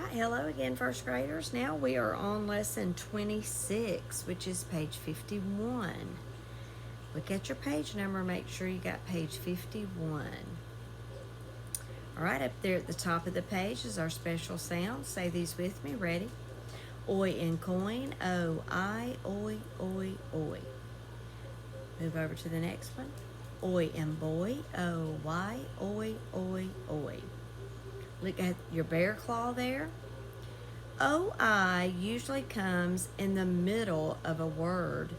Right, hello again, first graders. Now we are on lesson 26, which is page 51. Look at your page number, make sure you got page 51. All right, up there at the top of the page is our special sounds. Say these with me, ready? Oi and coin, O-I, oi, oi, oi. Move over to the next one. Oi and boy, O-Y, oi, oi, oi. Look at your bear claw there. OI usually comes in the middle of a word.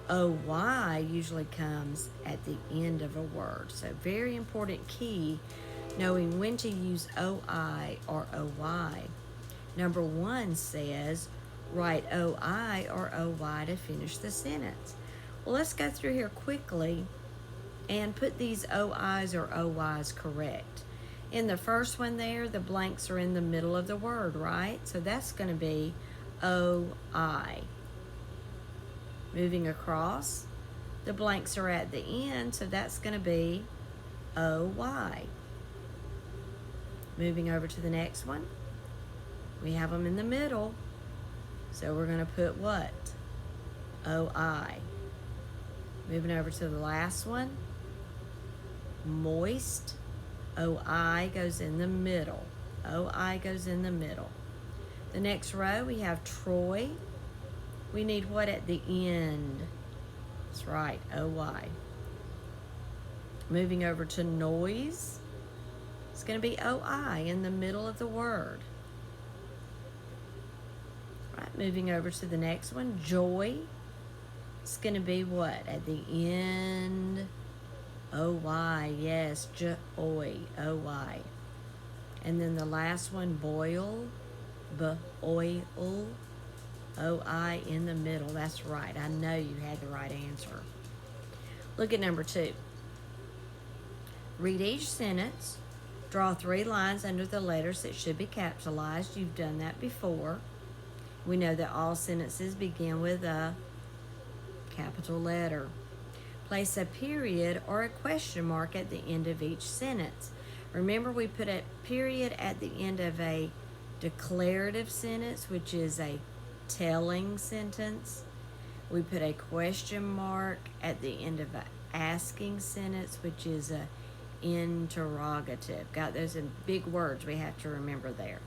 OY usually comes at the end of a word. So very important key, knowing when to use OI or OY. Number 1 says, write OI or OY to finish the sentence. Well, let's go through here quickly and put these OIs or OYs correct. In the first one there, the blanks are in the middle of the word, right? So that's going to be O-I. Moving across, the blanks are at the end, so that's going to be O-Y. Moving over to the next one, we have them in the middle, so we're going to put what? O-I. Moving over to the last one, moist. O-I goes in the middle. O-I goes in the middle. The next row, we have Troy. We need what at the end? That's right, O-Y. Moving over to noise. It's going to be O-I in the middle of the word. Right, moving over to the next one, joy. It's going to be what at the end? O-Y, yes, joy, O-Y. And then the last one, boil, B-oil, O-I in the middle. That's right. I know you had the right answer. Look at number 2. Read each sentence. Draw 3 lines under the letters that should be capitalized. You've done that before. We know that all sentences begin with a capital letter. Place a period or a question mark at the end of each sentence. Remember, we put a period at the end of a declarative sentence, which is a telling sentence. We put a question mark at the end of an asking sentence, which is a interrogative. Got those in big words we have to remember there.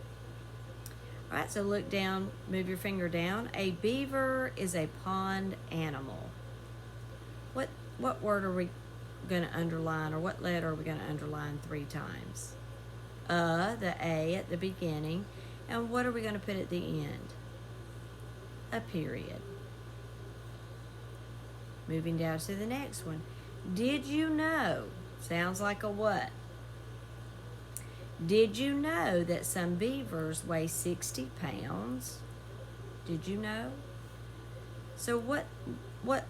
All right, so look down, move your finger down. A beaver is a pond animal. What word are we going to underline, or what letter are we going to underline 3 times? The A at the beginning. And what are we going to put at the end? A period. Moving down to the next one. Did you know? Sounds like a what? Did you know that some beavers weigh 60 pounds? Did you know? So what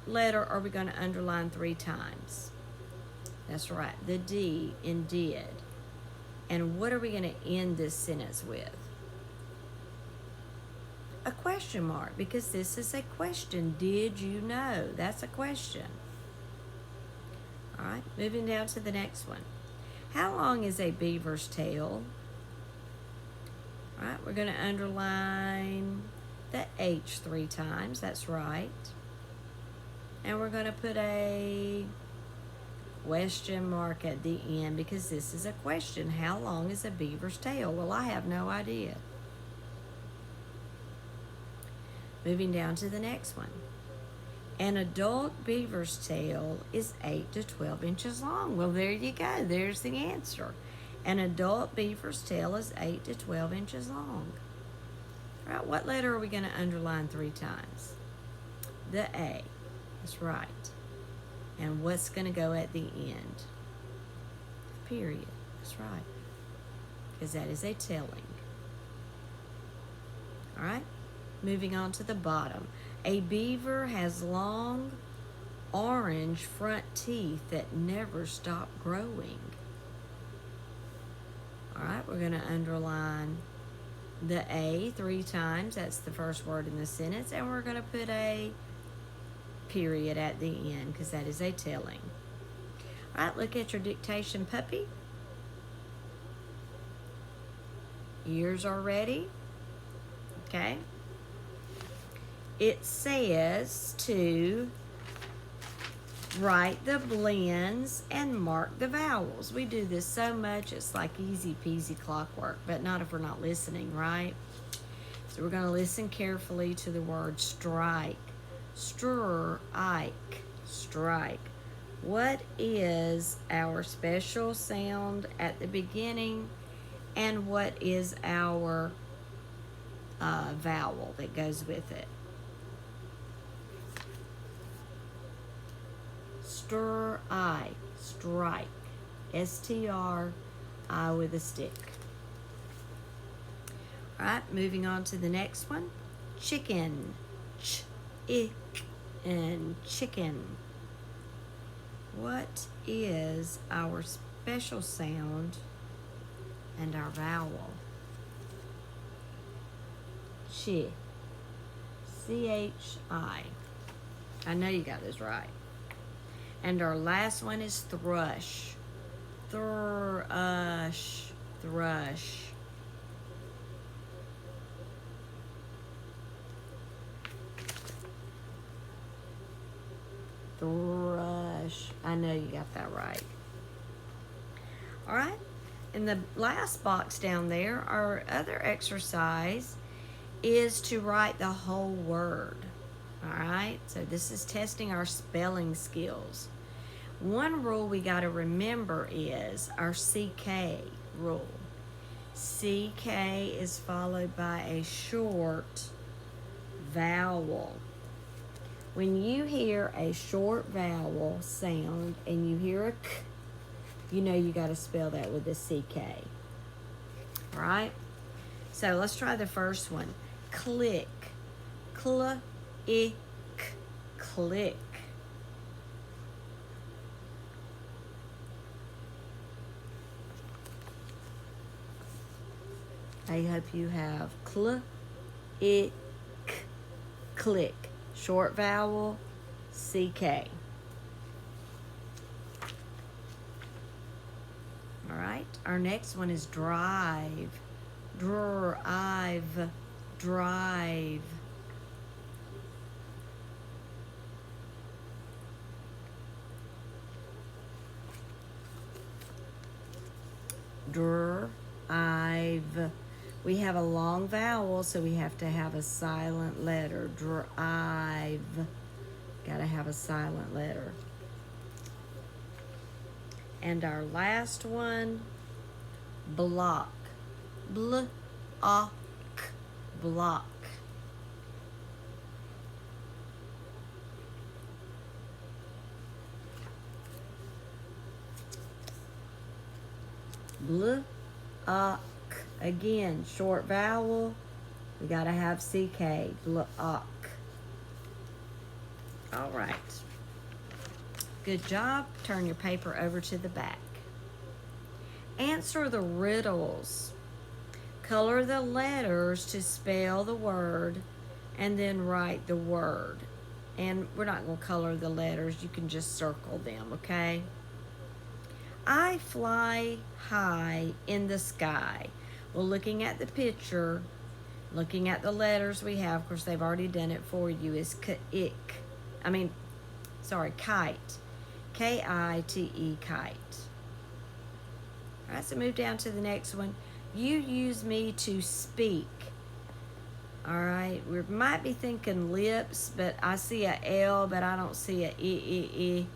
letter are we going to underline 3 times? That's right, the D in did. And what are we going to end this sentence with? A question mark, because this is a question. Did you know? That's a question. All right, moving down to the next one. How long is a beaver's tail? All right, we're going to underline the H 3 times. That's right. And we're going to put a question mark at the end because this is a question. How long is a beaver's tail? Well, I have no idea. Moving down to the next one. An adult beaver's tail is 8 to 12 inches long. Well, there you go. There's the answer. An adult beaver's tail is 8 to 12 inches long. All right, what letter are we going to underline 3 times? The A. That's right. And what's going to go at the end? Period. That's right. Because that is a telling. All right. Moving on to the bottom. A beaver has long, orange front teeth that never stop growing. All right. We're going to underline the A 3 times. That's the first word in the sentence. And we're going to put a period at the end because that is a telling. All right, look at your dictation puppy. Ears are ready. Okay? It says to write the blends and mark the vowels. We do this so much, it's like easy peasy clockwork, but not if we're not listening, right? So we're going to listen carefully to the word strike. Strike. Strike. What is our special sound at the beginning, and what is our vowel that goes with it? Strike. Strike. S-T-R-I with a stick. All right, moving on to the next one. Chicken. Ch-ik and chicken. What is our special sound and our vowel? Chi. C-H-I. I know you got this right. And our last one is thrush. Thrush. Thrush. Thrush. I know you got that right. All right. In the last box down there, our other exercise is to write the whole word. All right. So this is testing our spelling skills. One rule we got to remember is our CK rule. CK is followed by a short vowel. When you hear a short vowel sound and you hear a k, you know you got to spell that with a CK. All right? So let's try the first one. Click. Cl-ick. Click. I hope you have cl-ick. Click. Short vowel, CK. All right, our next one is drive. Drive. Drive. Drive. We have a long vowel, so we have to have a silent letter. Drive. Got to have a silent letter. And our last one, block. Block. Block. Block. Again, short vowel. We got to have CK. Block. All right. Good job. Turn your paper over to the back. Answer the riddles. Color the letters to spell the word and then write the word. And we're not going to color the letters. You can just circle them, okay? I fly high in the sky. Well, looking at the picture, looking at the letters we have, of course, they've already done it for you, is kite. K-I-T-E, kite. All right, so move down to the next one. You use me to speak. All right, we might be thinking lips, but I see a L, but I don't see a E,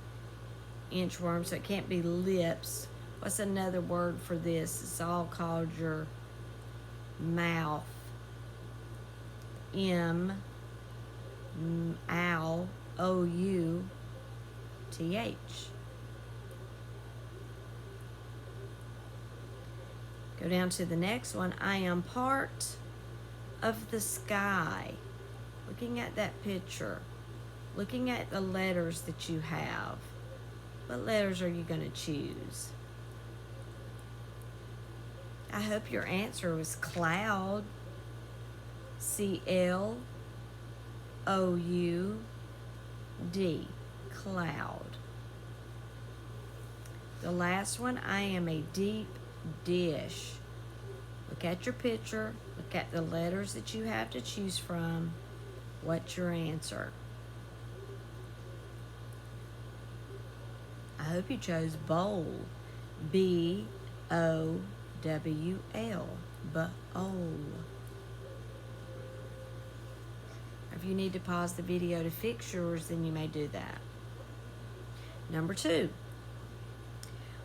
inchworm, so it can't be lips. What's another word for this? It's all called your mouth. M-ow, O-U-T-H. Go down to the next one. I am part of the sky. Looking at that picture, looking at the letters that you have, what letters are you going to choose? I hope your answer was cloud. C-L-O-U-D. Cloud. The last one, I am a deep dish. Look at your picture. Look at the letters that you have to choose from. What's your answer? I hope you chose bowl. B-O-W-L. Bowl. If you need to pause the video to fix yours, then you may do that. Number 2.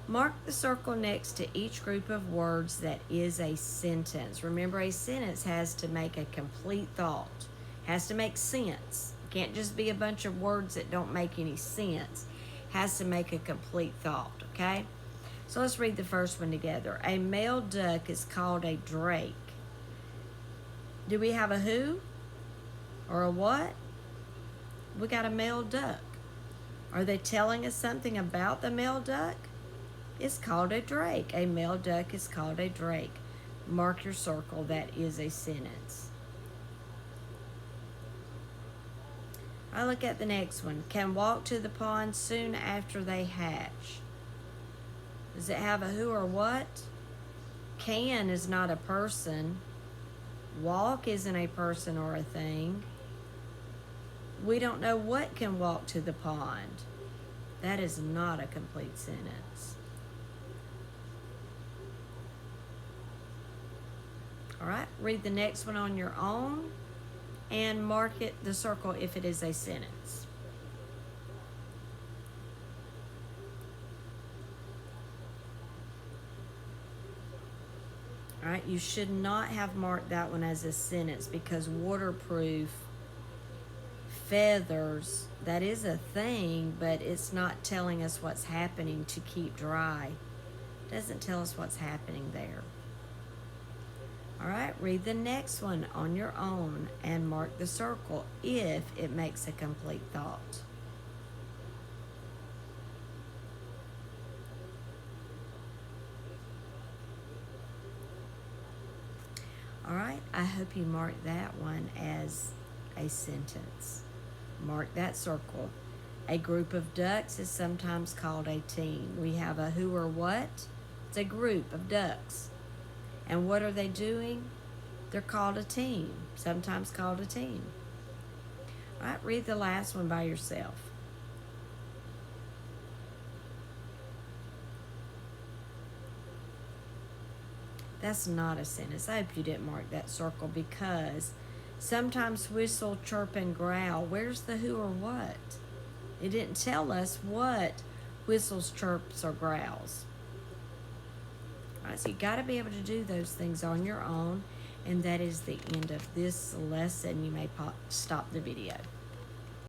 Mark the circle next to each group of words that is a sentence. Remember, a sentence has to make a complete thought. Has to make sense. It can't just be a bunch of words that don't make any sense. Has to make a complete thought, okay? So let's read the first one together. A male duck is called a drake. Do we have a who or a what? We got a male duck. Are they telling us something about the male duck? It's called a drake. A male duck is called a drake. Mark your circle. That is a sentence. I look at the next one. Can walk to the pond soon after they hatch. Does it have a who or what? Can is not a person. Walk isn't a person or a thing. We don't know what can walk to the pond. That is not a complete sentence. All right, read the next one on your own and mark it, the circle, if it is a sentence. All right, you should not have marked that one as a sentence because waterproof feathers, that is a thing, but it's not telling us what's happening to keep dry. It doesn't tell us what's happening there. All right, read the next one on your own and mark the circle if it makes a complete thought. All right, I hope you mark that one as a sentence. Mark that circle. A group of ducks is sometimes called a team. We have a who or what. It's a group of ducks. And what are they doing? They're called a team, sometimes called a team. All right, read the last one by yourself. That's not a sentence. I hope you didn't mark that circle because sometimes whistle, chirp, and growl. Where's the who or what? It didn't tell us what whistles, chirps, or growls. All right, so you got to be able to do those things on your own, and that is the end of this lesson. You may stop the video.